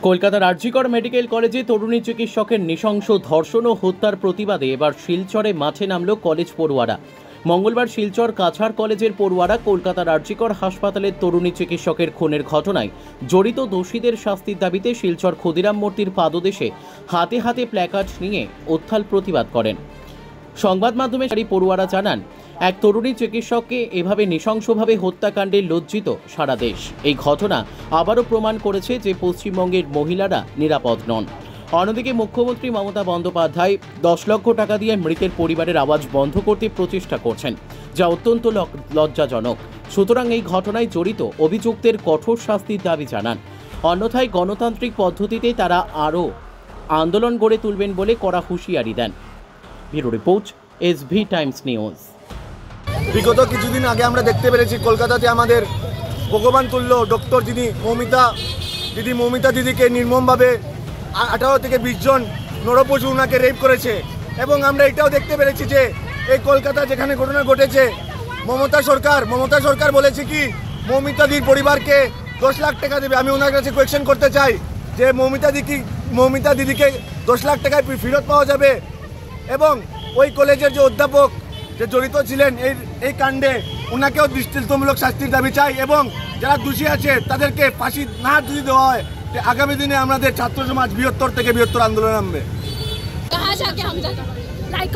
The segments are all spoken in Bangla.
কলকাতার আরজিকর মেডিকেল কলেজে তরুণী চিকিৎসকের নৃশংস ধর্ষণ ও হত্যার প্রতিবাদে এবার শিলচরে মাঠে নামল কলেজ পড়ুয়ারা। মঙ্গলবার শিলচর কাছাড় কলেজের পড়ুয়ারা কলকাতার আরজিকর হাসপাতালের তরুণী চিকিৎসকের খুনের ঘটনায় জড়িত দোষীদের শাস্তির দাবিতে শিলচর ক্ষুদিরাম মূর্তির পাদদেশে হাতে হাতে প্ল্যাকার্ড নিয়ে উত্তাল প্রতিবাদ করেন। সংবাদ মাধ্যমে পড়ুয়ারা জানান, এক তরুণী চিকিৎসককে এভাবে নৃশংসভাবে হত্যাকাণ্ডে লজ্জিত সারা দেশ। এই ঘটনা আবারও প্রমাণ করেছে যে পশ্চিমবঙ্গের মহিলারা নিরাপদ নন। অন্যদিকে মুখ্যমন্ত্রী মমতা বন্দ্যোপাধ্যায় 10 লক্ষ টাকা দিয়ে মৃতের পরিবারের আওয়াজ বন্ধ করতে প্রচেষ্টা করছেন, যা অত্যন্ত লজ্জাজনক। সুতরাং এই ঘটনায় জড়িত অভিযুক্তের কঠোর শাস্তির দাবি জানান। অন্যথায় গণতান্ত্রিক পদ্ধতিতে তারা আরও আন্দোলন গড়ে তুলবেন বলে কড়া হুঁশিয়ারি দেন। Bureau report, SV Times news. বিগত কিছুদিন আগে আমরা দেখতে পেরেছি কলকাতাতে আমাদের ভগবান তুল্য ডক্টর যিনি মৌমিতা দিদিকে নির্মমভাবে 18 থেকে 20 জন নরপশু ওনাকে রেপ করেছে। এবং আমরা এটাও দেখতে পেরেছি যে এই কলকাতা যেখানে ঘটনা ঘটেছে মমতা সরকার বলেছে কি মৌমিতা দিদির পরিবারকে 10 লাখ টাকা দেবে। আমি ওনার কাছে কোয়েশ্চেন করতে চাই যে মৌমিতা দিদিকে 10 লাখ টাকায় ফেরত পাওয়া যাবে? এবং ওই কলেজের যে অধ্যাপক যে জড়িত ছিলেন এই কাণ্ডে ওনাকেও দৃষ্টান্তমূলক শাস্তির দাবি চাই এবং যারা দোষী আছে তাদেরকে ফাঁসি না যদি দেওয়া হয় আগামী দিনে আমাদের ছাত্র সমাজ বৃহত্তর থেকে বৃহত্তর আন্দোলন নামবে। Like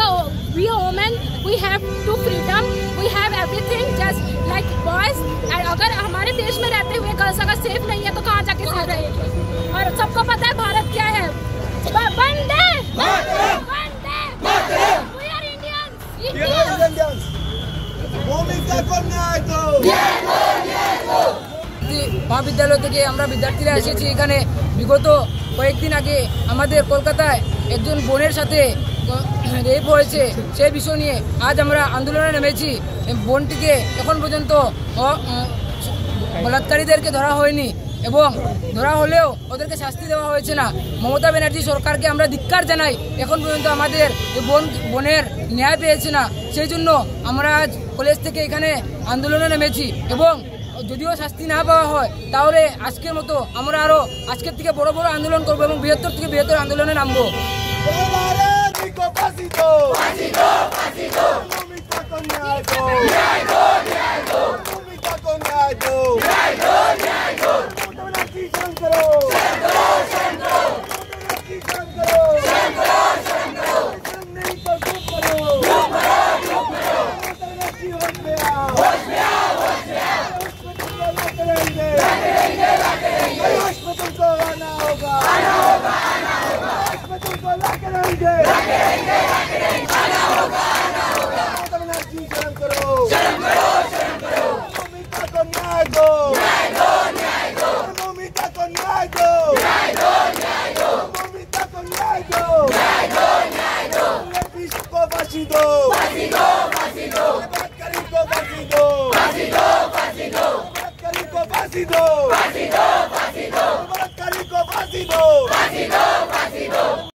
we women, we have to freedom, we have everything just like boys. और अगर हमारे देश में रहते हुए गर्ल्स अगर सेफ नहीं है तो कहाँ जाके सेफ रहेगी? और सबको पता है भारत क्या है। वंदे we are Indians. মহাবিদ্যালয় থেকে আমরা বিদ্যার্থীরা এসেছি এখানে। বিগত কয়েকদিন আগে আমাদের কলকাতায় একজন বোনের সাথে রেপ হয়েছে, সেই বিষয় নিয়ে আজ আমরা আন্দোলনে নেমেছি। বোনটিকে এখন পর্যন্ত বলাৎকারীদেরকে ধরা হয়নি এবং ধরা হলেও ওদেরকে শাস্তি দেওয়া হয়েছে না। মমতা ব্যানার্জি সরকারকে আমরা ধিক্কার জানাই, এখন পর্যন্ত আমাদের বোনের ন্যায় পেয়েছে না। সেই জন্য আমরা আজ কলেজ থেকে এখানে আন্দোলনে নেমেছি এবং যদিও শাস্তি না পাওয়া হয় তাহলে আজকের মতো আমরা আরও আজকের থেকে বড় বড় আন্দোলন করবো এবং বৃহত্তর থেকে বৃহত্তর আন্দোলনে নামবো। Fascido!